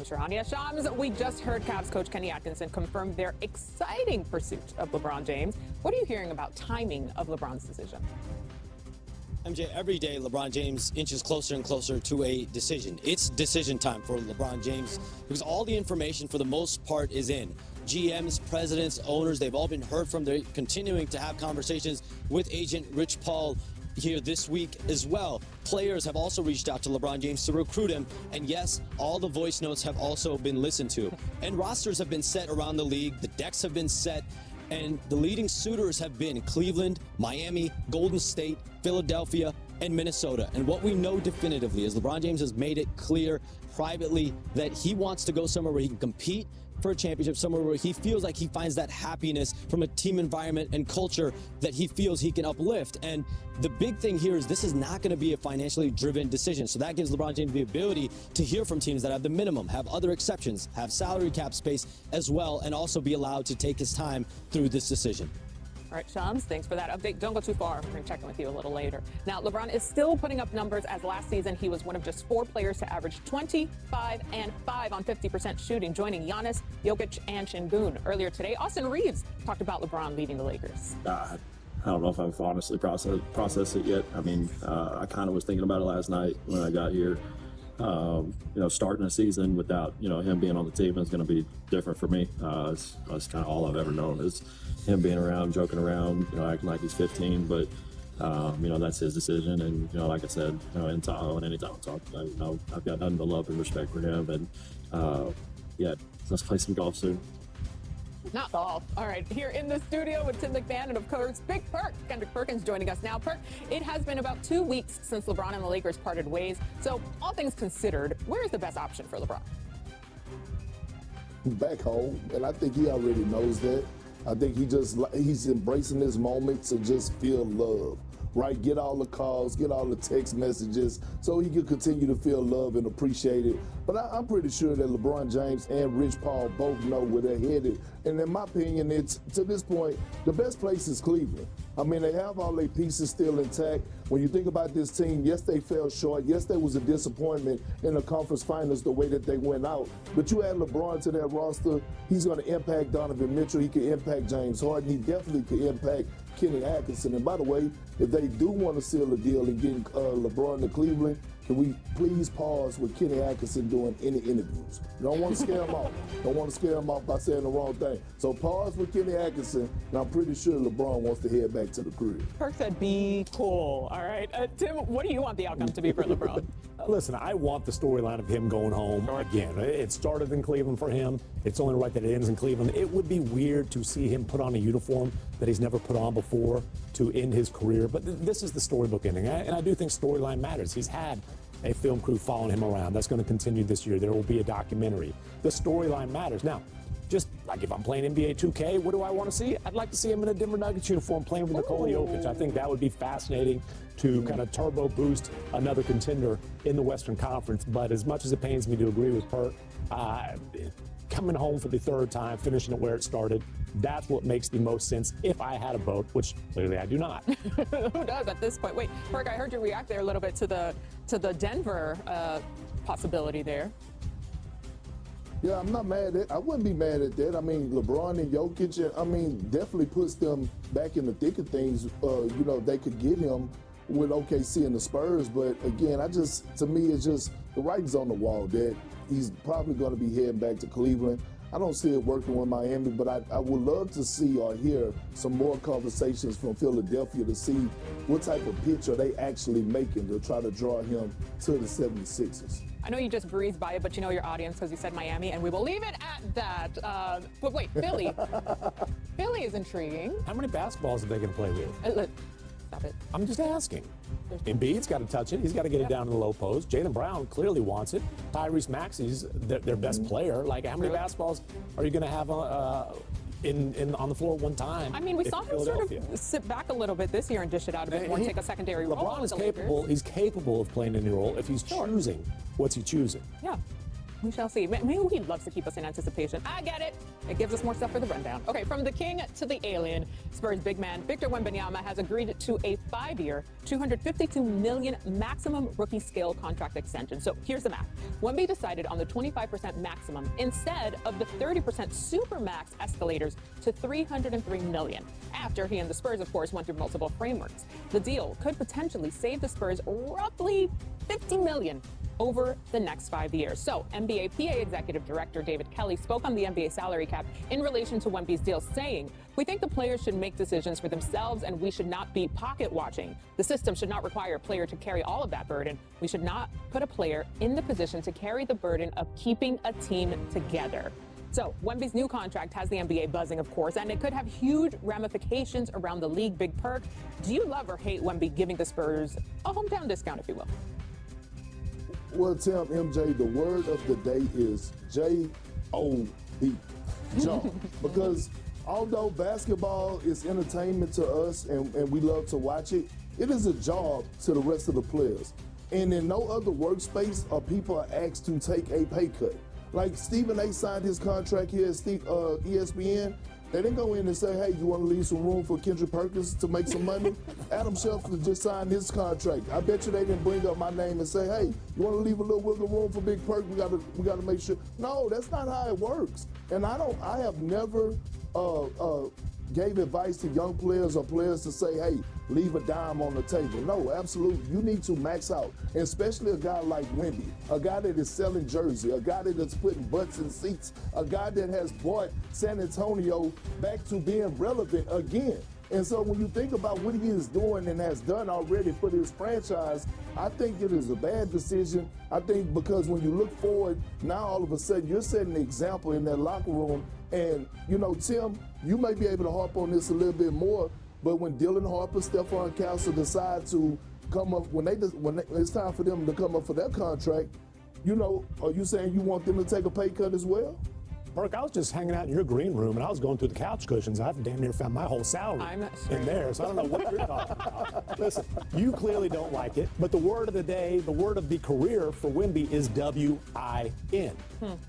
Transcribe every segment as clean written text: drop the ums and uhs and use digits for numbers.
I'm Sharania Shams. We just heard Cavs coach Kenny Atkinson confirm their exciting pursuit of LeBron James. What are you hearing about timing of LeBron's decision? MJ, every day LeBron James inches closer and closer to a decision. It's decision time for LeBron James because all the information for the most part is in. GMs, presidents, owners, they've all been heard from. They're continuing to have conversations with agent Rich Paul here this week as well. Players have also reached out to LeBron James to recruit him. And yes, all the voice notes have also been listened to. And rosters have been set around the league. The decks have been set. And the leading suitors have been Cleveland, Miami, Golden State, Philadelphia, and Minnesota. And what we know definitively is LeBron James has made it clear privately that he wants to go somewhere where he can compete for a championship, somewhere where he feels like he finds that happiness from a team environment and culture that he feels he can uplift. And the big thing here is this is not going to be a financially driven decision. So that gives LeBron James the ability to hear from teams that have the minimum, have other exceptions, have salary cap space as well, and also be allowed to take his time through this decision. All right, Shams, thanks for that update. Don't go too far. We're going to check in with you a little later. Now, LeBron is still putting up numbers as last season he was one of just 4 players to average 25 and 5 on 50% shooting, joining Giannis, Jokic, and Şengün. Earlier today, Austin Reeves talked about LeBron leading the Lakers. I don't know if I've honestly processed it yet. I mean, I kind of was thinking about it last night when I got here. Starting a season without, him being on the team is going to be different for me. That's kind of all I've ever known is him being around, joking around, acting like he's 15. But, that's his decision. And, like I said, anytime I talk, I've got nothing but love and respect for him. And, let's play some golf soon. Not golf. All right, here in the studio with Tim McMahon and, of course, Big Perk, Kendrick Perkins joining us now. Perk, it has been about 2 weeks since LeBron and the Lakers parted ways. So, all things considered, where is the best option for LeBron? Back home, and I think he already knows that. I think he's embracing this moment to just feel love, right? Get all the calls, get all the text messages so he can continue to feel love and appreciate it. But I'm pretty sure that LeBron James and Rich Paul both know where they're headed. And in my opinion, it's, to this point, the best place is Cleveland. I mean, they have all their pieces still intact. When you think about this team, yes, they fell short. Yes, there was a disappointment in the conference finals the way that they went out. But you add LeBron to that roster, he's going to impact Donovan Mitchell. He can impact James Harden. He definitely can impact Kenny Atkinson. And by the way, if they do want to seal a deal and get LeBron to Cleveland, can we please pause with Kenny Atkinson doing any interviews? You don't want to scare him off. Don't want to scare him off by saying the wrong thing. So pause with Kenny Atkinson, and I'm pretty sure LeBron wants to head back to the crib. Perk said, be cool. All right. Tim, what do you want the outcome to be for LeBron? Listen, I want the storyline of him going home again. It started in Cleveland for him. It's only right that it ends in Cleveland. It would be weird to see him put on a uniform that he's never put on before to end his career. But this is the storybook ending. And I do think storyline matters. He's had a film crew following him around. That's going to continue this year. There will be a documentary. The storyline matters. Now, just like if I'm playing NBA 2K, what do I want to see? I'd like to see him in a Denver Nuggets uniform playing with Nikola Jokic. I think that would be fascinating to kind of turbo boost another contender in the Western Conference. But as much as it pains me to agree with Perk, coming home for the 3rd time, finishing it where it started, that's what makes the most sense if I had a vote, which clearly I do not. Who does at this point? Wait, Perk, I heard you react there a little bit to the Denver possibility there. Yeah, I'm not mad at. I wouldn't be mad at that. I mean, LeBron and Jokic, definitely puts them back in the thick of things. They could get him with OKC and the Spurs, but again, to me, it's just the writing's on the wall that he's probably going to be heading back to Cleveland. I don't see it working with Miami, but I would love to see or hear some more conversations from Philadelphia to see what type of pitch are they actually making to try to draw him to the 76ers. I know you just breezed by it, but you know your audience because you said Miami, and we will leave it at that. But wait, Philly. Philly is intriguing. How many basketballs are they going to play with? Stop it. I'm just asking. Embiid's got to touch it. He's got to get it down to the low post. Jaylen Brown clearly wants it. Tyrese Maxey's their best player. Like, how many basketballs are you going to have on the floor one time? I mean, we saw him sort of sit back a little bit this year and dish it out a bit more and take a secondary role. LeBron is capable. He's capable of playing any role if he's choosing. What's he choosing? Yeah. We shall see. Maybe he loves to keep us in anticipation. I get it. It gives us more stuff for the rundown. Okay, from the king to the alien, Spurs big man Victor Wembanyama has agreed to a 5-year, $252 million maximum rookie scale contract extension. So here's the math. Wemby decided on the 25% maximum instead of the 30% supermax escalators to $303 million. After he and the Spurs, of course, went through multiple frameworks. The deal could potentially save the Spurs roughly $50 million over the next 5 years. So NBA PA Executive Director David Kelly spoke on the NBA salary cap in relation to Wemby's deal, saying, "We think the players should make decisions for themselves and we should not be pocket watching. The system should not require a player to carry all of that burden. We should not put a player in the position to carry the burden of keeping a team together." So Wemby's new contract has the NBA buzzing, of course, and it could have huge ramifications around the league. Big perk. Do you love or hate Wemby giving the Spurs a hometown discount, if you will? Well, Tim, MJ, the word of the day is J-O-B, job. Because although basketball is entertainment to us and we love to watch it, it is a job to the rest of the players. And in no other workspace are people asked to take a pay cut. Like Stephen A. signed his contract here at ESPN. They didn't go in and say, hey, you want to leave some room for Kendrick Perkins to make some money? Adam Schefter just signed his contract. I bet you they didn't bring up my name and say, hey, you want to leave a little wiggle room for Big Perk? We got to make sure. No, that's not how it works. And I have never gave advice to young players or players to say, hey, leave a dime on the table. No, absolutely. You need to max out, and especially a guy like Wemby, a guy that is selling jersey, a guy that is putting butts in seats, a guy that has brought San Antonio back to being relevant again. And so when you think about what he is doing and has done already for this franchise, I think it is a bad decision. I think because when you look forward, now all of a sudden you're setting an example in that locker room. And, you know, Tim, you may be able to harp on this a little bit more, but when Dylan Harper, Stephon Castle decide to come up, when it's time for them to come up for their contract, you know, are you saying you want them to take a pay cut as well? Perk, I was just hanging out in your green room and I was going through the couch cushions. I've damn near found my whole salary in there, so I don't know what you're talking about. Listen, you clearly don't like it, but the word of the day, the word of the career for Wemby is W-I-N,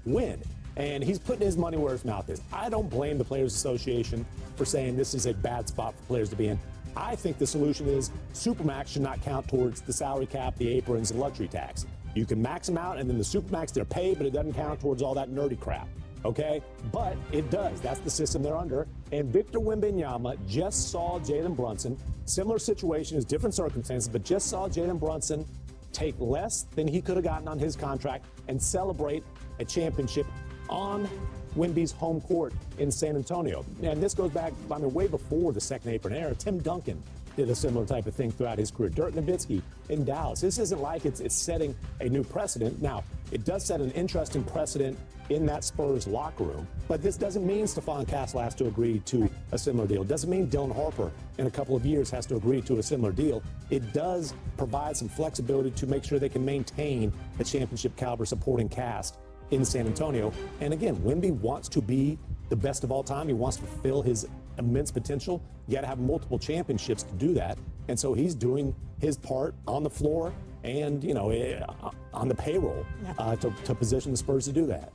win. And he's putting his money where his mouth is. I don't blame the Players Association for saying this is a bad spot for players to be in. I think the solution is Supermax should not count towards the salary cap, the aprons, and luxury tax. You can max them out, and then the Supermax, they're paid, but it doesn't count towards all that nerdy crap. Okay, but it does. That's the system they're under. And Victor Wembanyama just saw Jalen Brunson. Similar situation, is different circumstances, but just saw Jalen Brunson take less than he could have gotten on his contract and celebrate a championship on Wemby's home court in San Antonio. And this goes back, I mean, way before the second apron era. Tim Duncan did a similar type of thing throughout his career. Dirk Nowitzki in Dallas. This isn't like it's setting a new precedent. Now, it does set an interesting precedent in that Spurs locker room, but this doesn't mean Stephon Castle has to agree to a similar deal. It doesn't mean Dylan Harper in a couple of years has to agree to a similar deal. It does provide some flexibility to make sure they can maintain a championship caliber supporting cast in San Antonio. And again, Wemby wants to be the best of all time. He wants to fulfill his immense potential. You got to have multiple championships to do that. And so he's doing his part on the floor and, you know, on the payroll to position the Spurs to do that.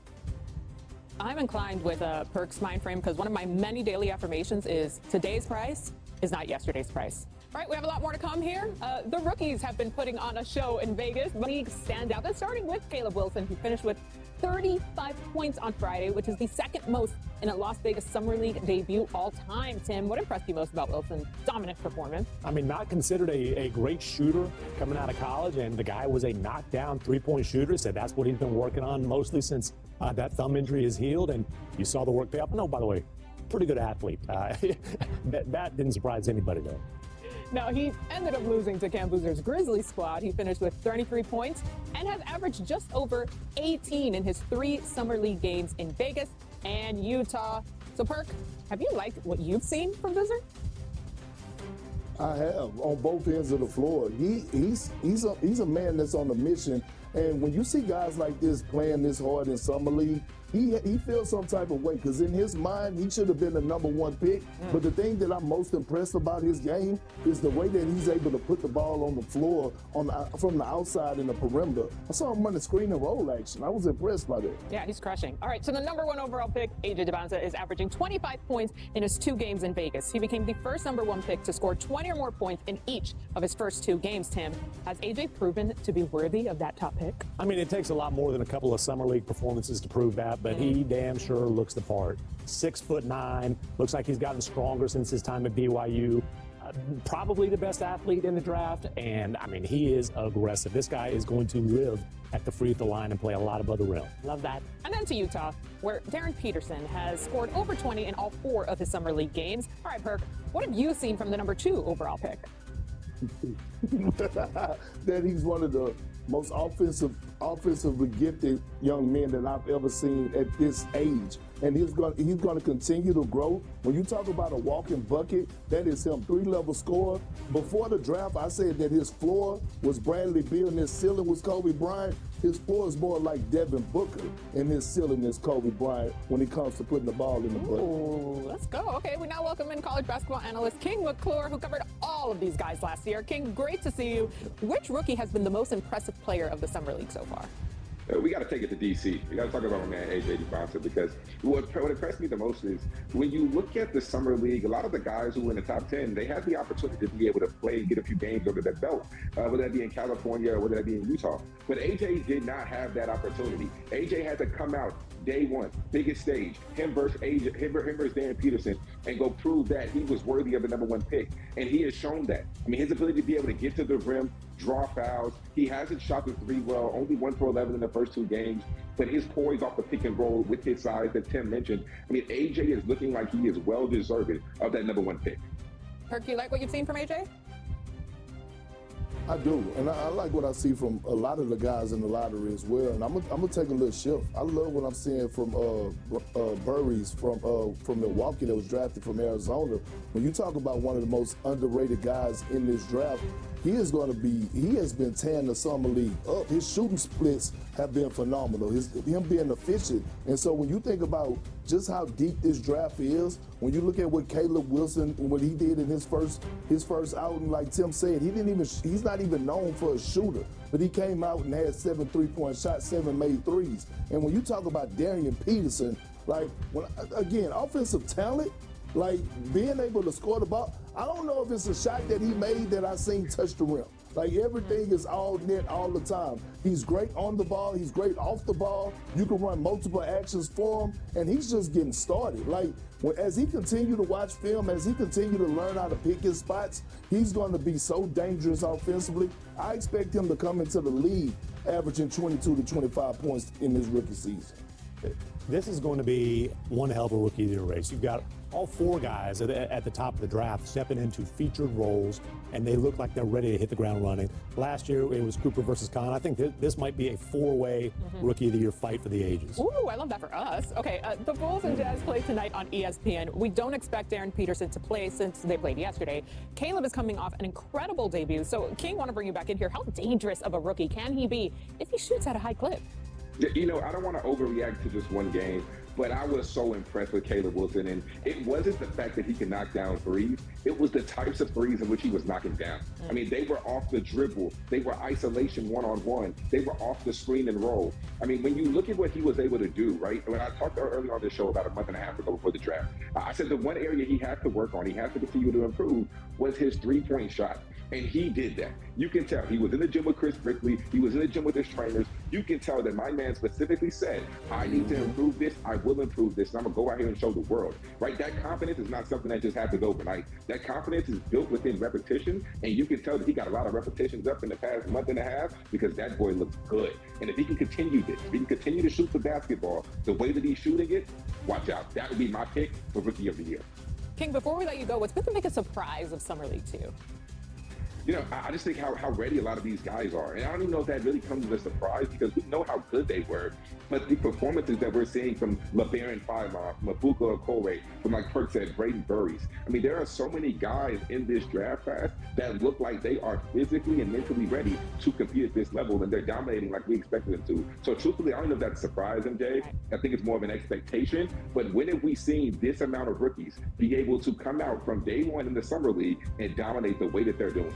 I'm inclined with Perk's mind frame because one of my many daily affirmations is today's price is not yesterday's price. All right, we have a lot more to come here. The rookies have been putting on a show in Vegas. League standout. That's starting with Caleb Wilson, who finished with 35 points on Friday, which is the second most in a Las Vegas Summer League debut all time. Tim, what impressed you most about Wilson's dominant performance? I mean, not considered a great shooter coming out of college, and the guy was a knockdown three-point shooter. Said that's what he's been working on mostly since that thumb injury is healed, and you saw the work pay off. No, by the way, pretty good athlete. That didn't surprise anybody, though. Now, he ended up losing to Cam Boozer's Grizzlies squad. He finished with 33 points and has averaged just over 18 in his 3 Summer League games in Vegas and Utah. So, Perk, have you liked what you've seen from Boozer? I have, on both ends of the floor. He's a man that's on a mission, And when you see guys like this playing this hard in summer league, he feels some type of way because in his mind, he should have been the #1 pick. But the thing that I'm most impressed about his game is the way that he's able to put the ball on the floor from the outside in the perimeter. I saw him run the screen and roll action. I was impressed by that. Yeah, he's crushing. All right, so the #1 overall pick, Adebayo, is averaging 25 points in his 2 games in Vegas. He became the first #1 pick to score 20 or more points in each of his first 2 games. Tim, has AJ proven to be worthy of that top pick? I mean, it takes a lot more than a couple of summer league performances to prove that, but he damn sure looks the part. 6'9", looks like he's gotten stronger since his time at BYU. Probably the best athlete in the draft, and I mean, he is aggressive. This guy is going to live at the free throw line and play a lot above the rim. Love that. And then to Utah, where Darren Peterson has scored over 20 in all 4 of his summer league games. All right, Perk, what have you seen from the #2 overall pick? That he's one of the most offensively gifted young men that I've ever seen at this age. And he's going to continue to grow. When you talk about a walking bucket, that is him, 3-level scorer. Before the draft, I said that his floor was Bradley Beal and his ceiling was Kobe Bryant. His floor is more like Devin Booker and his ceiling is Kobe Bryant when it comes to putting the ball in the bucket. Ooh, let's go. Okay, we now welcome in college basketball analyst King McClure, who covered all of these guys last year. King, great to see you. Which rookie has been the most impressive player of the summer league so far? We got to take it to D.C. We got to talk about my man AJ Adebayo because what impressed me the most is when you look at the summer league, a lot of the guys who were in the top 10, they had the opportunity to be able to play and get a few games under their belt, whether that be in California or whether that be in Utah. But AJ did not have that opportunity. AJ had to come out day one, biggest stage, him versus Darren Peterson, and go prove that he was worthy of the #1 pick. And he has shown that. I mean, his ability to be able to get to the rim, draw fouls. He hasn't shot the 3 well, only 1 for 11 in the first 2 games. But his poise off the pick and roll with his size that Tim mentioned, I mean, AJ is looking like he is well deserving of that #1 pick. Perk, you like what you've seen from AJ? I do, and I like what I see from a lot of the guys in the lottery as well. And I'm gonna take a little shift. I love what I'm seeing from Burries from Milwaukee that was drafted from Arizona. When you talk about one of the most underrated guys in this draft, he has been tearing the summer league up. His shooting splits have been phenomenal. Him being efficient. And so when you think about just how deep this draft is, when you look at what Caleb Wilson, what he did in his first outing, like Tim said, he's not even known for a shooter, but he came out and had 7 3-point shots, 7 made threes. And when you talk about Darren Peterson, like, again, offensive talent, like being able to score the ball, I don't know if it's a shot that he made that I seen touch the rim. Like everything is all net all the time. He's great on the ball. He's great off the ball. You can run multiple actions for him, and he's just getting started. Like as he continue to watch film, as he continue to learn how to pick his spots, he's going to be so dangerous offensively. I expect him to come into the league averaging 22 to 25 points in his rookie season. This is going to be one hell of a rookie of the year race. You've got all 4 guys at the top of the draft stepping into featured roles, and they look like they're ready to hit the ground running. Last year, it was Cooper versus Khan. I think this might be a 4-way rookie of the year fight for the ages. Ooh, I love that for us. Okay, the Bulls and Jazz play tonight on ESPN. We don't expect Darren Peterson to play since they played yesterday. Caleb is coming off an incredible debut. So, King, want to bring you back in here. How dangerous of a rookie can he be if he shoots at a high clip? You know, I don't want to overreact to just one game, but I was so impressed with Caleb Wilson. And it wasn't the fact that he could knock down threes. It was the types of threes in which he was knocking down. I mean, they were off the dribble. They were isolation one-on-one. They were off the screen and roll. I mean, when you look at what he was able to do, right? When I talked earlier on this show about a month and a half ago before the draft, I said the one area he had to work on, he had to continue to improve, was his three-point shot. And he did that. You can tell. He was in the gym with Chris Brickley. He was in the gym with his trainers. You can tell that my man specifically said, I need to improve this. I will improve this. And I'm going to go out here and show the world. Right? That confidence is not something that just happens overnight. That confidence is built within repetition. And you can tell that he got a lot of repetitions up in the past month and a half because that boy looks good. And if he can continue this, if he can continue to shoot the basketball the way that he's shooting it, watch out. That would be my pick for Rookie of the Year. King, before we let you go, what's been the biggest surprise of Summer League 2? I just think how ready a lot of these guys are. And I don't even know if that really comes as a surprise because we know how good they were. But the performances that we're seeing from LeBaron Filemon, from Mabuka Okoye, from, like Perk said, Braden Burries. I mean, there are so many guys in this draft class that look like they are physically and mentally ready to compete at this level, and they're dominating like we expected them to. So truthfully, I don't know if that's a surprise, MJ. I think it's more of an expectation. But when have we seen this amount of rookies be able to come out from day one in the summer league and dominate the way that they're doing?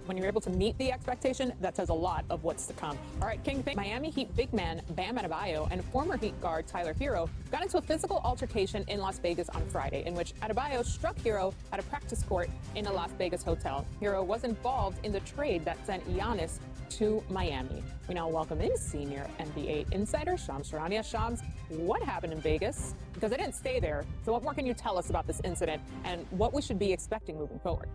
When you're able to meet the expectation, that says a lot of what's to come. All right, King, Miami Heat big man Bam Adebayo and former Heat guard Tyler Hero got into a physical altercation in Las Vegas on Friday, in which Adebayo struck Hero at a practice court in a Las Vegas hotel. Hero was involved in the trade that sent Giannis to Miami. We now welcome in senior NBA insider Shams Charania. Shams, what happened in Vegas? Because I didn't stay there. So what more can you tell us about this incident and what we should be expecting moving forward?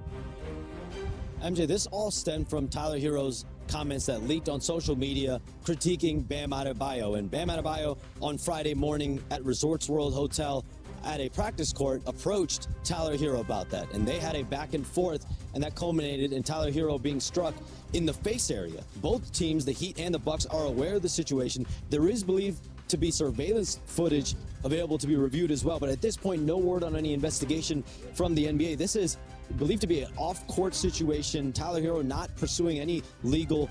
MJ, this all stemmed from Tyler Hero's comments that leaked on social media critiquing Bam Adebayo. And Bam Adebayo on Friday morning at Resorts World Hotel at a practice court approached Tyler Hero about that. And they had a back and forth, and that culminated in Tyler Hero being struck in the face area. Both teams, the Heat and the Bucks, are aware of the situation. There is believed to be surveillance footage available to be reviewed as well. But at this point, no word on any investigation from the NBA. This is believed to be an off-court situation. Tyler Hero not pursuing any legal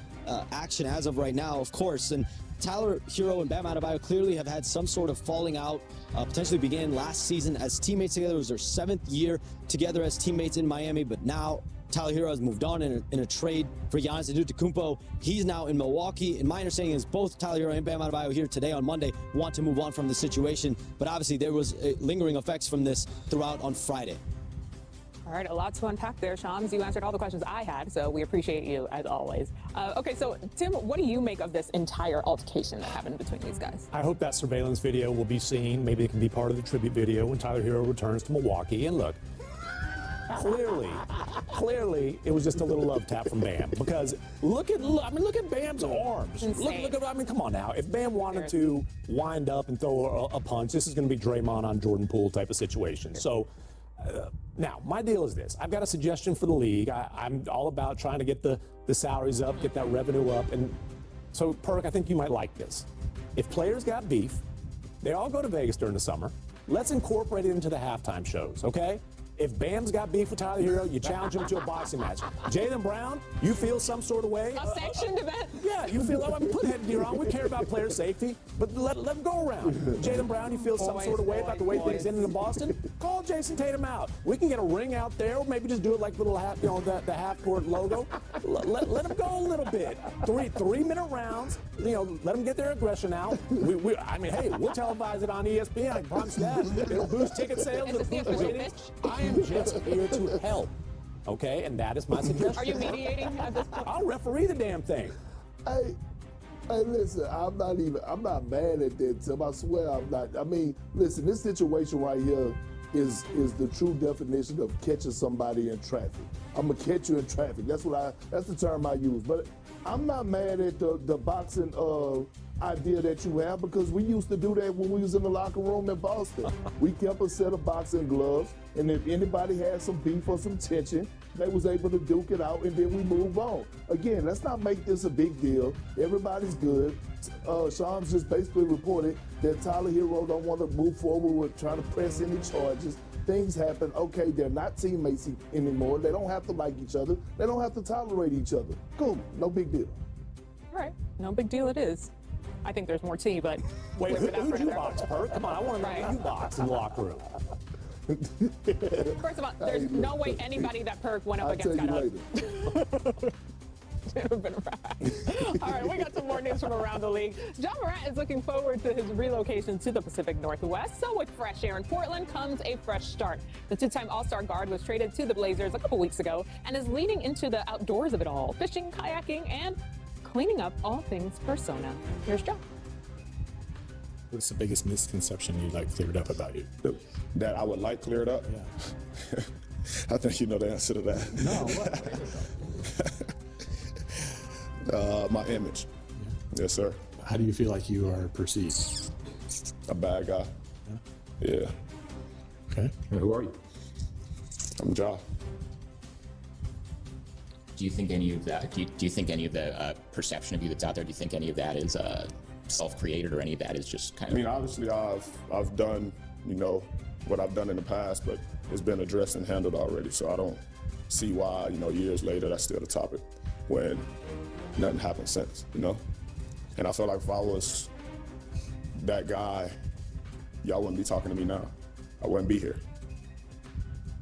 action as of right now, of course. And Tyler Hero and Bam Adebayo clearly have had some sort of falling out. Potentially began last season as teammates together. It was their 7th year together as teammates in Miami, but now Tyler Hero has moved on in a trade for Giannis Antetokounmpo. He's now in Milwaukee, and my understanding is both Tyler Hero and Bam Adebayo here today on Monday want to move on from the situation, but obviously there was lingering effects from this throughout on Friday. All right, a lot to unpack there, Shams. You answered all the questions I had, so we appreciate you as always. Okay, so Tim, what do you make of this entire altercation that happened between these guys? I hope that surveillance video will be seen. Maybe it can be part of the tribute video when Tyler Hero returns to Milwaukee. And look, clearly, it was just a little love tap from Bam. Because look at Bam's arms. Look at, come on now. If Bam wanted to wind up and throw a punch, this is going to be Draymond on Jordan Poole type of situation. So. Now, my deal is this. I've got a suggestion for the league. I'm all about trying to get the salaries up, get that revenue up. And so, Perk, I think you might like this. If players got beef, they all go to Vegas during the summer. Let's incorporate it into the halftime shows, okay? If Bam's got beef with Tyler Hero, you challenge him to a boxing match. Jayden Brown, you feel some sort of way? A sanctioned event? Yeah, you feel, put headgear on. We care about player safety, but let them go around. Jayden Brown, you feel some sort of way about the way things ended in Boston? Call Jason Tatum out. We can get a ring out there, or maybe just do it like little half, the half-court logo. Let them go a little bit. Three-minute rounds. Let them get their aggression out. Hey, we'll televise it on ESPN. I promise that. It'll boost ticket sales. It'll boost ratings. I am just here to help, okay? And that is my suggestion. Are you mediating at this point? I'll referee the damn thing. Hey, listen, I'm not mad at that, Tim. I swear I'm not. I mean, listen, this situation right here is the true definition of catching somebody in traffic. I'm gonna catch you in traffic. That's the term I use. But I'm not mad at the boxing idea that you have, because we used to do that when we was in the locker room in Boston. We kept a set of boxing gloves, and if anybody had some beef or some tension, they was able to duke it out, and then we move on. Again, let's not make this a big deal. Everybody's good. Shams just basically reported that Tyler Hero don't want to move forward with trying to press any charges. Things happen. Okay, they're not teammates anymore. They don't have to like each other. They don't have to tolerate each other. Cool, no big deal. All right, no big deal it is. I think there's more tea, but wait, who'd you box, Perk? Come on, I want to know who you box in the locker room. First of all, there's no way anybody that Perk went up against got up. All right, we got some more news from around the league. John Morant is looking forward to his relocation to the Pacific Northwest. So with fresh air in Portland comes a fresh start. The two-time All-Star guard was traded to the Blazers a couple weeks ago and is leading into the outdoors of it all, fishing, kayaking, and cleaning up all things persona. Here's John. What's the biggest misconception you'd like cleared up about you? That I would like cleared up? Yeah. I think you know the answer to that. No, my image. Yeah. Yes, sir. How do you feel like you are perceived? A bad guy. Yeah. Okay. Who are you? I'm Ja. Do you think any of that? Do you think any of the perception of you that's out there? Do you think any of that is self-created, or any of that is just kind of? I mean, obviously, I've done, what I've done in the past, but it's been addressed and handled already. So I don't see why, years later, that's still the topic when nothing happened since, And I feel like if I was that guy, y'all wouldn't be talking to me now. I wouldn't be here.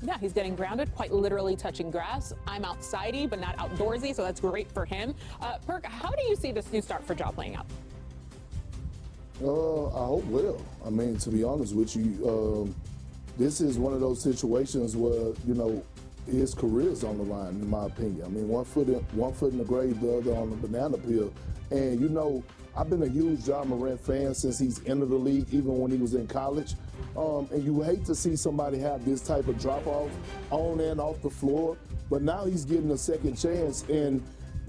Yeah, he's getting grounded, quite literally touching grass. I'm outsidey, but not outdoorsy, so that's great for him. Perk, how do you see this new start for Ja playing out? I hope well. I mean, to be honest with you, this is one of those situations where, his career is on the line, in my opinion. I mean, one foot in the grave, the other on the banana peel. And, I've been a huge Ja Morant fan since he's entered the league, even when he was in college. And you hate to see somebody have this type of drop-off on and off the floor. But now he's getting a second chance. And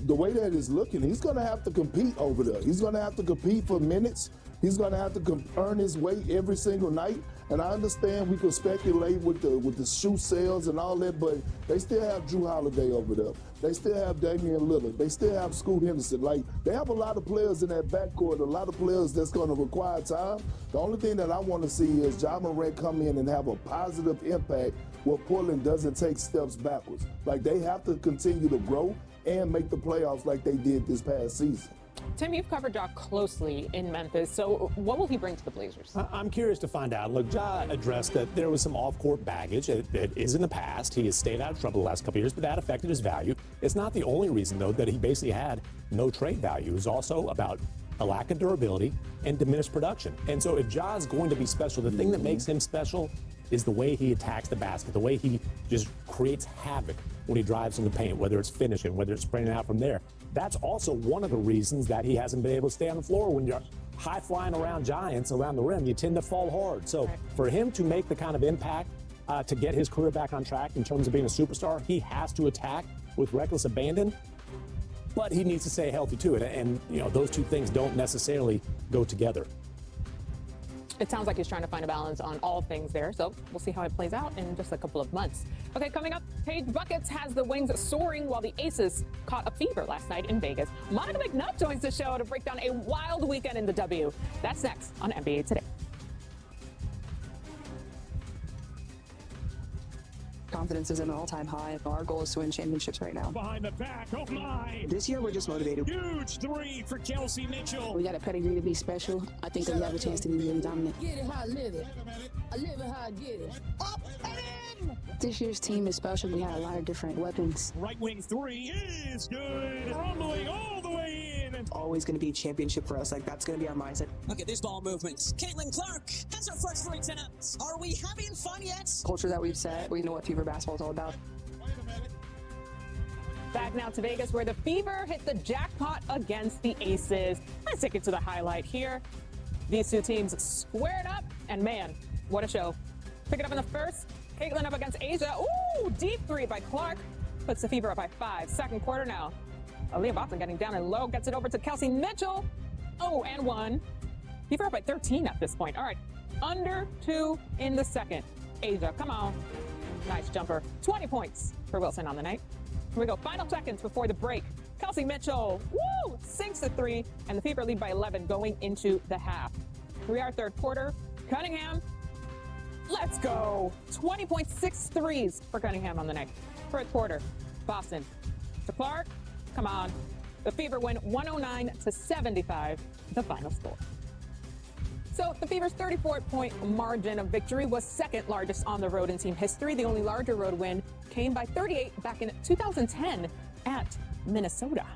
the way that it's looking, he's going to have to compete over there. He's going to have to compete for minutes. He's going to have to earn his way every single night. And I understand we can speculate with the shoe sales and all that, but they still have Drew Holiday over there. They still have Damian Lillard. They still have Scoot Henderson. Like, they have a lot of players in that backcourt, a lot of players that's going to require time. The only thing that I want to see is Ja Morant come in and have a positive impact where Portland doesn't take steps backwards. Like, they have to continue to grow and make the playoffs like they did this past season. Tim, you've covered Ja closely in Memphis, so what will he bring to the Blazers? I'm curious to find out. Look, Ja addressed that there was some off-court baggage that is in the past. He has stayed out of trouble the last couple of years, but that affected his value. It's not the only reason, though, that he basically had no trade value. It was also about a lack of durability and diminished production. And so if Ja is going to be special, the thing that makes him special is the way he attacks the basket, the way he just creates havoc when he drives in the paint, whether it's finishing, whether it's spraying out from there. That's also one of the reasons that he hasn't been able to stay on the floor. When you're high-flying around giants around the rim, you tend to fall hard. So for him to make the kind of impact to get his career back on track in terms of being a superstar, he has to attack with reckless abandon, but he needs to stay healthy too. And those two things don't necessarily go together. It sounds like he's trying to find a balance on all things there, so we'll see how it plays out in just a couple of months. Okay, coming up, Paige Buckets has the Wings soaring while the Aces caught a fever last night in Vegas. Monica McNutt joins the show to break down a wild weekend in the W. That's next on NBA Today. Confidence is at an all-time high. Our goal is to win championships right now. Behind the back, oh my! This year, we're just motivated. Huge three for Kelsey Mitchell. We got a pedigree to be special. I think that we have a chance to be really dominant. Get it how I live it. I live it how I get it. Up and in! This year's team is special. We had a lot of different weapons. Right wing three is good. Rumbling all the way in. It's always going to be a championship for us. Like, that's going to be our mindset. Look at these ball movements. Caitlin Clark has her first free 10 ups. Are we having fun yet? Culture that we've set. We know what Fever basketball is all about. Back now to Vegas, where the Fever hit the jackpot against the Aces. Let's take it to the highlight here. These two teams squared up, and man, what a show. Pick it up in the first. Caitlin up against Asia. Ooh, deep three by Clark. Puts the Fever up by 5. Second quarter now. Aaliyah Boston getting down and low. Gets it over to Kelsey Mitchell. Oh, and 1. Fever up by 13 at this point. All right, under 2 in the second. Asia, come on. Nice jumper. 20 points for Wilson on the night. Here we go. Final seconds before the break. Kelsey Mitchell, woo, sinks the 3, and the Fever lead by 11 going into the half. Here we are, third quarter. Cunningham, let's go. 20.6 threes for Cunningham on the night. Fourth quarter, Boston to Clark. Come on. The Fever win 109-75, the final score. So the Fever's 34-point margin of victory was second largest on the road in team history. The only larger road win came by 38 back in 2010 at Minnesota.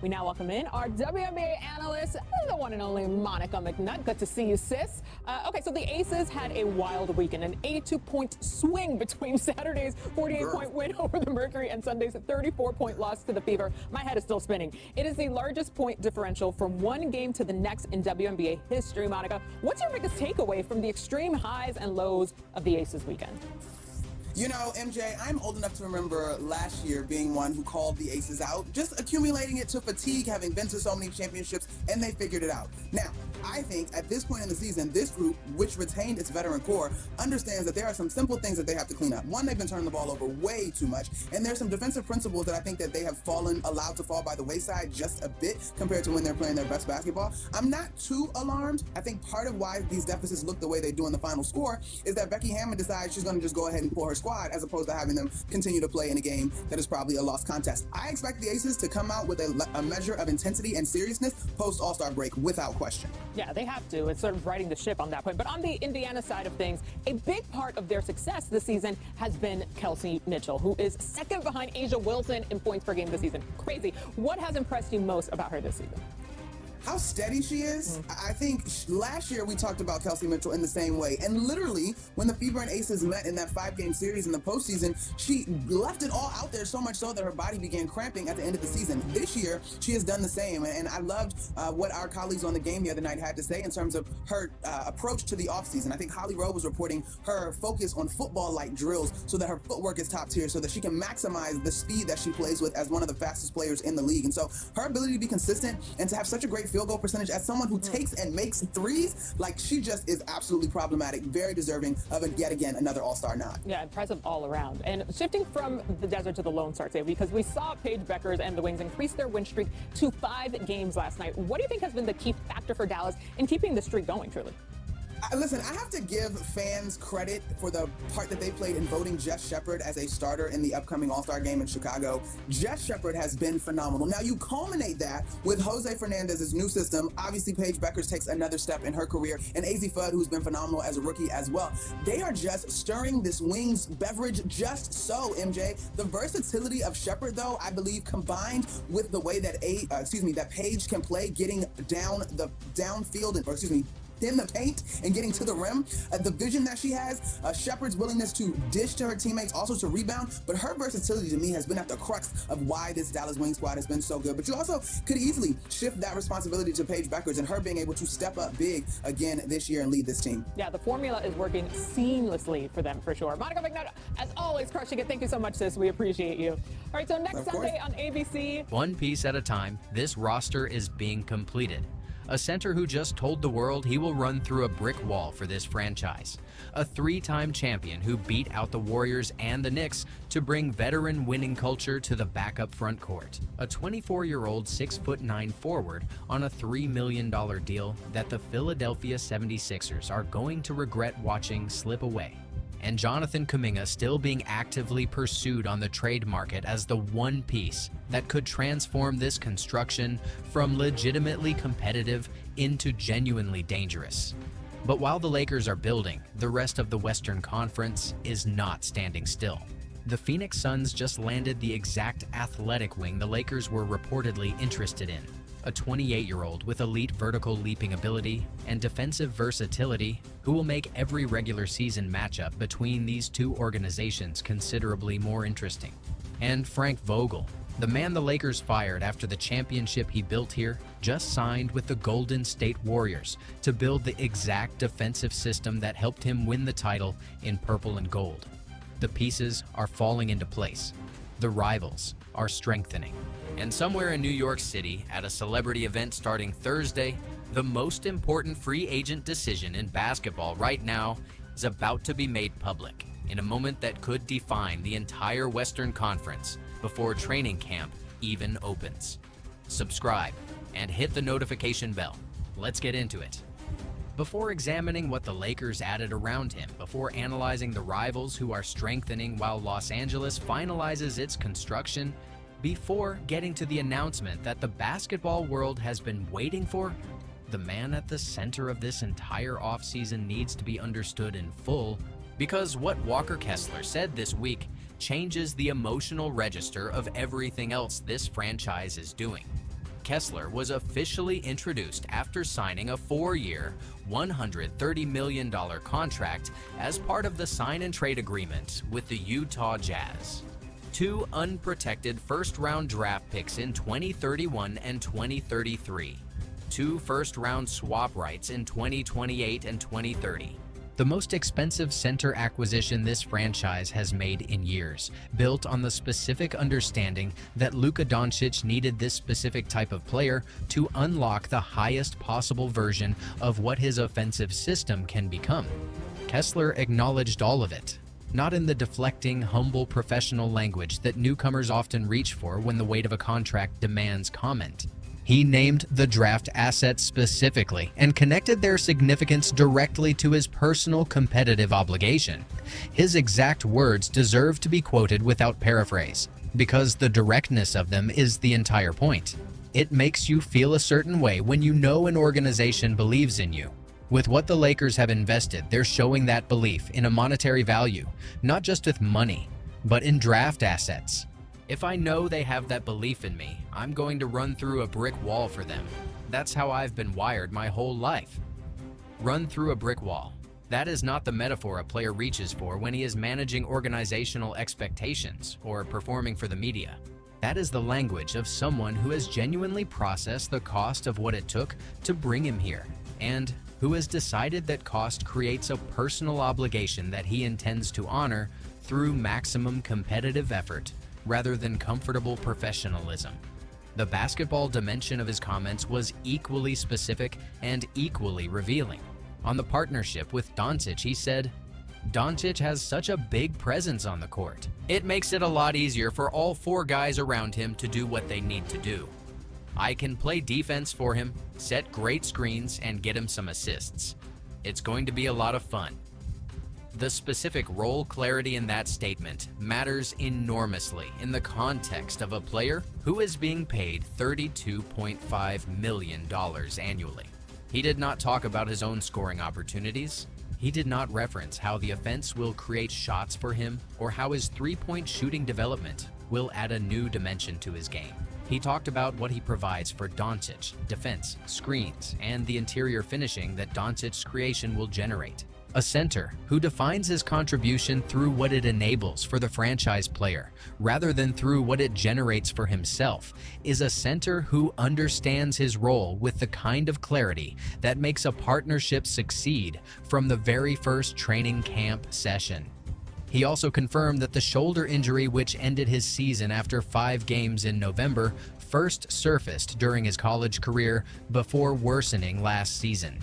We now welcome in our WNBA analyst, the one and only Monica McNutt. Good to see you, sis. Okay, so the Aces had a wild weekend, an 82-point swing between Saturday's 48-point win over the Mercury and Sunday's 34-point loss to the Fever. My head is still spinning. It is the largest point differential from one game to the next in WNBA history, Monica. What's your biggest takeaway from the extreme highs and lows of the Aces weekend? You know, MJ, I'm old enough to remember last year being one who called the Aces out, just accumulating it to fatigue, having been to so many championships, and they figured it out. Now, I think at this point in the season, this group, which retained its veteran core, understands that there are some simple things that they have to clean up. One, they've been turning the ball over way too much, and there's some defensive principles that I think that they have allowed to fall by the wayside just a bit compared to when they're playing their best basketball. I'm not too alarmed. I think part of why these deficits look the way they do in the final score is that Becky Hammond decides she's going to just go ahead and pull her squad as opposed to having them continue to play in a game that is probably a lost contest. I expect the Aces to come out with a measure of intensity and seriousness post All-Star break without question. Yeah, they have to. It's sort of riding the ship on that point. But on the Indiana side of things, a big part of their success this season has been Kelsey Mitchell, who is second behind Asia Wilson in points per game this season. Crazy. What has impressed you most about her this season? How steady she is. I think last year we talked about Kelsey Mitchell in the same way. And literally, when the Fever and Aces met in that 5-game series in the postseason, she left it all out there so much so that her body began cramping at the end of the season. This year, she has done the same. And I loved what our colleagues on the game the other night had to say in terms of her approach to the offseason. I think Holly Rowe was reporting her focus on football-like drills so that her footwork is top tier, so that she can maximize the speed that she plays with as one of the fastest players in the league. And so her ability to be consistent and to have such a great field goal percentage as someone who takes and makes threes, like, she just is absolutely problematic, very deserving of yet again another All-Star nod. Yeah, impressive all around. And shifting from the desert to the Lone Star today, because we saw Paige Beckers and the Wings increase their win streak to 5 games last night. What do you think has been the key factor for Dallas in keeping the streak going, truly? Listen, I have to give fans credit for the part that they played in voting Jess Shepard as a starter in the upcoming All-Star game in Chicago. Jess Shepard has been phenomenal. Now, you culminate that with Jose Fernandez's new system. Obviously, Paige Beckers takes another step in her career, and AZ Fudd, who's been phenomenal as a rookie as well. They are just stirring this Wings beverage just so, MJ. The versatility of Shepard, though, I believe, combined with the way that that Paige can play, getting down the downfield, in the paint and getting to the rim, the vision that she has, Shepard's willingness to dish to her teammates, also to rebound, but her versatility to me has been at the crux of why this Dallas Wings squad has been so good. But you also could easily shift that responsibility to Paige Beckers and her being able to step up big again this year and lead this team. Yeah, the formula is working seamlessly for them, for sure. Monica McNutt, as always, crushing it. Thank you so much, sis. We appreciate you. All right, so next Sunday on ABC. One piece at a time, this roster is being completed. A center who just told the world he will run through a brick wall for this franchise. A 3-time champion who beat out the Warriors and the Knicks to bring veteran winning culture to the backup front court. A 24-year-old 6'9" forward on a $3 million deal that the Philadelphia 76ers are going to regret watching slip away. And Jonathan Kuminga still being actively pursued on the trade market as the one piece that could transform this construction from legitimately competitive into genuinely dangerous. But while the Lakers are building, the rest of the Western Conference is not standing still. The Phoenix Suns just landed the exact athletic wing the Lakers were reportedly interested in. A 28-year-old with elite vertical leaping ability and defensive versatility who will make every regular season matchup between these two organizations considerably more interesting. And Frank Vogel, the man the Lakers fired after the championship he built here, just signed with the Golden State Warriors to build the exact defensive system that helped him win the title in purple and gold. The pieces are falling into place. The rivals are strengthening. And somewhere in New York City, at a celebrity event starting Thursday, the most important free agent decision in basketball right now is about to be made public in a moment that could define the entire Western Conference before training camp even opens. Subscribe and hit the notification bell. Let's get into it. Before examining what the Lakers added around him, before analyzing the rivals who are strengthening while Los Angeles finalizes its construction, before getting to the announcement that the basketball world has been waiting for, the man at the center of this entire offseason needs to be understood in full, because what Walker Kessler said this week changes the emotional register of everything else this franchise is doing. Kessler was officially introduced after signing a 4-year, $130 million contract as part of the sign and trade agreement with the Utah Jazz. 2 unprotected first-round draft picks in 2031 and 2033, 2 first-round swap rights in 2028 and 2030, the most expensive center acquisition this franchise has made in years, built on the specific understanding that Luka Doncic needed this specific type of player to unlock the highest possible version of what his offensive system can become. Kessler acknowledged all of it, not in the deflecting, humble professional language that newcomers often reach for when the weight of a contract demands comment. He named the draft assets specifically and connected their significance directly to his personal competitive obligation. His exact words deserve to be quoted without paraphrase, because the directness of them is the entire point. It makes you feel a certain way when you know an organization believes in you. With what the Lakers have invested, they're showing that belief in a monetary value, not just with money, but in draft assets. If I know they have that belief in me, I'm going to run through a brick wall for them. That's how I've been wired my whole life. Run through a brick wall. That is not the metaphor a player reaches for when he is managing organizational expectations or performing for the media. That is the language of someone who has genuinely processed the cost of what it took to bring him here, and who has decided that cost creates a personal obligation that he intends to honor through maximum competitive effort rather than comfortable professionalism. The basketball dimension of his comments was equally specific and equally revealing. On the partnership with Doncic, he said, "Doncic has such a big presence on the court. It makes it a lot easier for all four guys around him to do what they need to do. I can play defense for him, set great screens, and get him some assists. It's going to be a lot of fun." The specific role clarity in that statement matters enormously in the context of a player who is being paid $32.5 million annually. He did not talk about his own scoring opportunities. He did not reference how the offense will create shots for him or how his three-point shooting development will add a new dimension to his game. He talked about what he provides for Doncic, defense, screens, and the interior finishing that Doncic's creation will generate. A center who defines his contribution through what it enables for the franchise player, rather than through what it generates for himself, is a center who understands his role with the kind of clarity that makes a partnership succeed from the very first training camp session. He also confirmed that the shoulder injury which ended his season after 5 games in November first surfaced during his college career before worsening last season.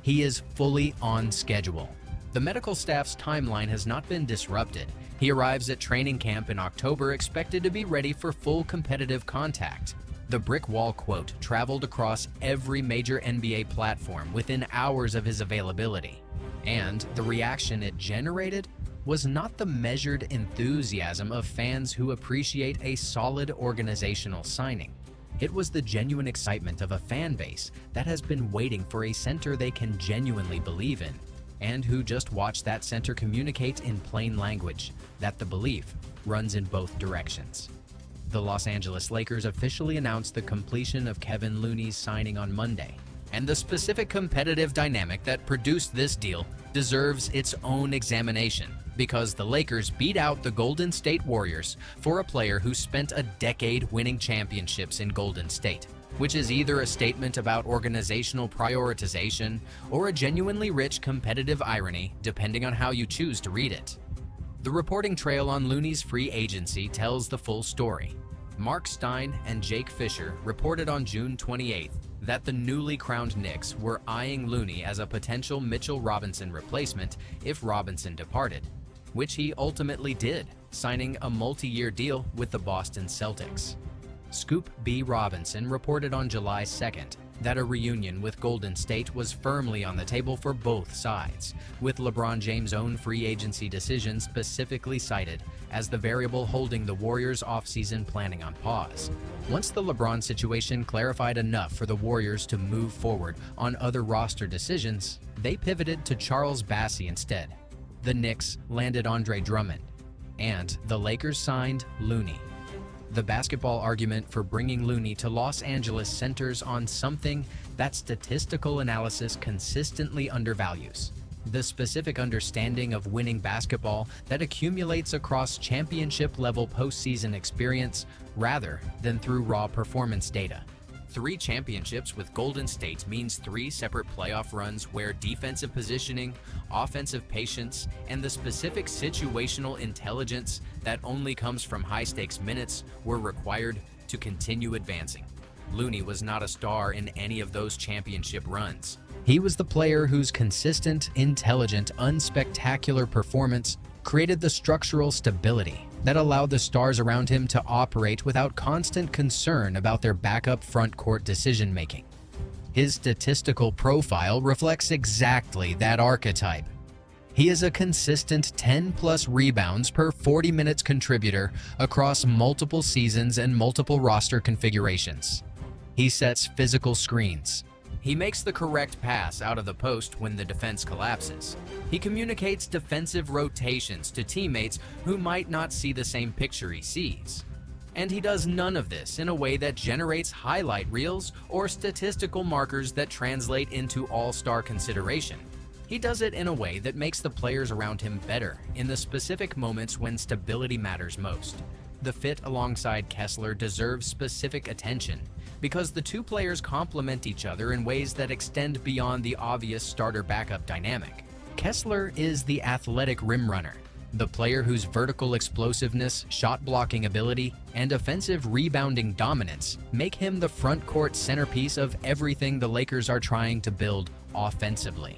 He is fully on schedule. The medical staff's timeline has not been disrupted. He arrives at training camp in October expected to be ready for full competitive contact. The brick wall quote traveled across every major NBA platform within hours of his availability. And the reaction it generated was not the measured enthusiasm of fans who appreciate a solid organizational signing. It was the genuine excitement of a fan base that has been waiting for a center they can genuinely believe in, and who just watched that center communicate in plain language that the belief runs in both directions. The Los Angeles Lakers officially announced the completion of Kevin Looney's signing on Monday, and the specific competitive dynamic that produced this deal deserves its own examination, because the Lakers beat out the Golden State Warriors for a player who spent a decade winning championships in Golden State, which is either a statement about organizational prioritization or a genuinely rich competitive irony, depending on how you choose to read it. The reporting trail on Looney's free agency tells the full story. Mark Stein and Jake Fisher reported on June 28th that the newly crowned Knicks were eyeing Looney as a potential Mitchell Robinson replacement if Robinson departed, which he ultimately did, signing a multi-year deal with the Boston Celtics. Scoop B. Robinson reported on July 2nd that a reunion with Golden State was firmly on the table for both sides, with LeBron James' own free agency decision specifically cited as the variable holding the Warriors' offseason planning on pause. Once the LeBron situation clarified enough for the Warriors to move forward on other roster decisions, they pivoted to Charles Bassey instead. The Knicks landed Andre Drummond, and the Lakers signed Looney. The basketball argument for bringing Looney to Los Angeles centers on something that statistical analysis consistently undervalues: the specific understanding of winning basketball that accumulates across championship-level postseason experience rather than through raw performance data. 3 championships with Golden State means 3 separate playoff runs where defensive positioning, offensive patience, and the specific situational intelligence that only comes from high-stakes minutes were required to continue advancing. Looney was not a star in any of those championship runs. He was the player whose consistent, intelligent, unspectacular performance created the structural stability that allowed the stars around him to operate without constant concern about their backup front court decision-making. His statistical profile reflects exactly that archetype. He is a consistent 10-plus rebounds per 40 minutes contributor across multiple seasons and multiple roster configurations. He sets physical screens. He makes the correct pass out of the post when the defense collapses. He communicates defensive rotations to teammates who might not see the same picture he sees. And he does none of this in a way that generates highlight reels or statistical markers that translate into all-star consideration. He does it in a way that makes the players around him better in the specific moments when stability matters most. The fit alongside Kessler deserves specific attention because the 2 players complement each other in ways that extend beyond the obvious starter-backup dynamic. Kessler is the athletic rim runner, the player whose vertical explosiveness, shot-blocking ability, and offensive rebounding dominance make him the front-court centerpiece of everything the Lakers are trying to build offensively.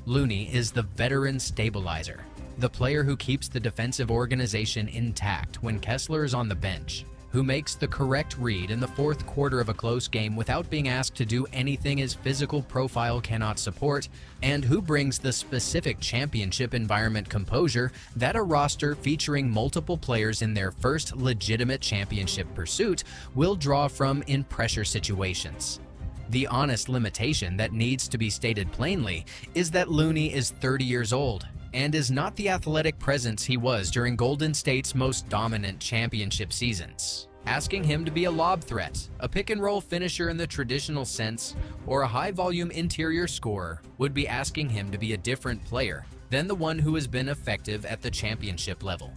Looney is the veteran stabilizer, the player who keeps the defensive organization intact when Kessler is on the bench, who makes the correct read in the 4th quarter of a close game without being asked to do anything his physical profile cannot support, and who brings the specific championship environment composure that a roster featuring multiple players in their first legitimate championship pursuit will draw from in pressure situations. The honest limitation that needs to be stated plainly is that Looney is 30 years old and is not the athletic presence he was during Golden State's most dominant championship seasons. Asking him to be a lob threat, a pick-and-roll finisher in the traditional sense, or a high-volume interior scorer would be asking him to be a different player than the one who has been effective at the championship level.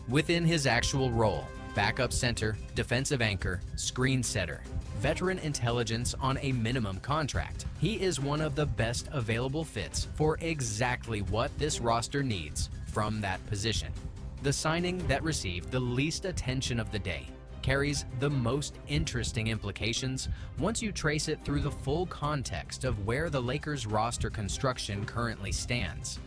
Within his actual role, backup center, defensive anchor, screen setter, veteran intelligence on a minimum contract, he is one of the best available fits for exactly what this roster needs from that position. The signing that received the least attention of the day carries the most interesting implications once you trace it through the full context of where the Lakers roster construction currently stands.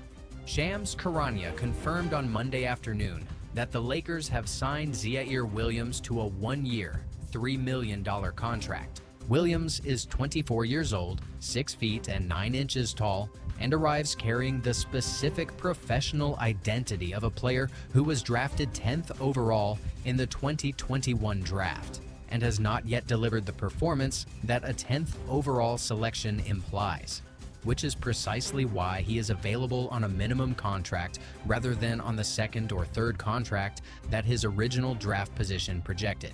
Shams Charania confirmed on Monday afternoon that the Lakers have signed Zaire Williams to a 1-year, $3 million contract. Williams is 24 years old, 6 feet and 9 inches tall, and arrives carrying the specific professional identity of a player who was drafted 10th overall in the 2021 draft and has not yet delivered the performance that a 10th overall selection implies, which is precisely why he is available on a minimum contract rather than on the 2nd or 3rd contract that his original draft position projected.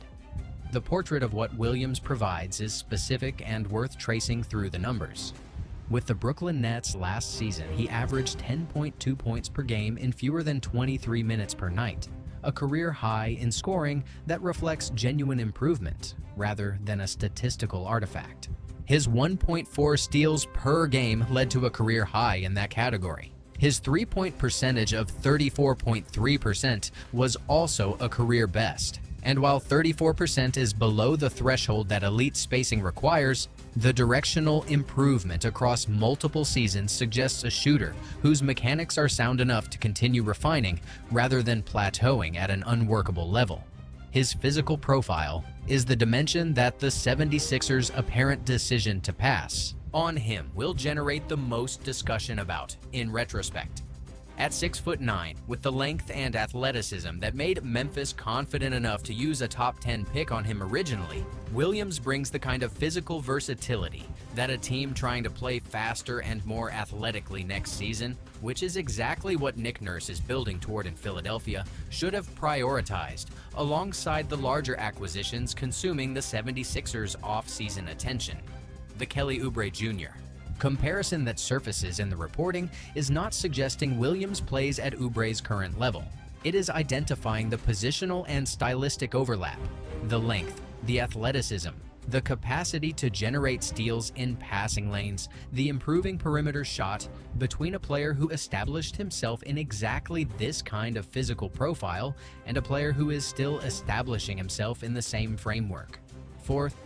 The portrait of what Williams provides is specific and worth tracing through the numbers. With the Brooklyn Nets last season, he averaged 10.2 points per game in fewer than 23 minutes per night, a career high in scoring that reflects genuine improvement rather than a statistical artifact. His 1.4 steals per game led to a career high in that category. His three-point percentage of 34.3% was also a career best. And while 34% is below the threshold that elite spacing requires, the directional improvement across multiple seasons suggests a shooter whose mechanics are sound enough to continue refining rather than plateauing at an unworkable level. His physical profile is the dimension that the 76ers' apparent decision to pass on him will generate the most discussion about in retrospect. At 6'9", with the length and athleticism that made Memphis confident enough to use a top 10 pick on him originally, Williams brings the kind of physical versatility that a team trying to play faster and more athletically next season, which is exactly what Nick Nurse is building toward in Philadelphia, should have prioritized, alongside the larger acquisitions consuming the 76ers' off-season attention. The Kelly Oubre Jr. comparison that surfaces in the reporting is not suggesting Williams plays at Oubre's current level. It is identifying the positional and stylistic overlap, the length, the athleticism, The capacity to generate steals in passing lanes, the improving perimeter shot between a player who established himself in exactly this kind of physical profile and a player who is still establishing himself in the same framework. Fourth,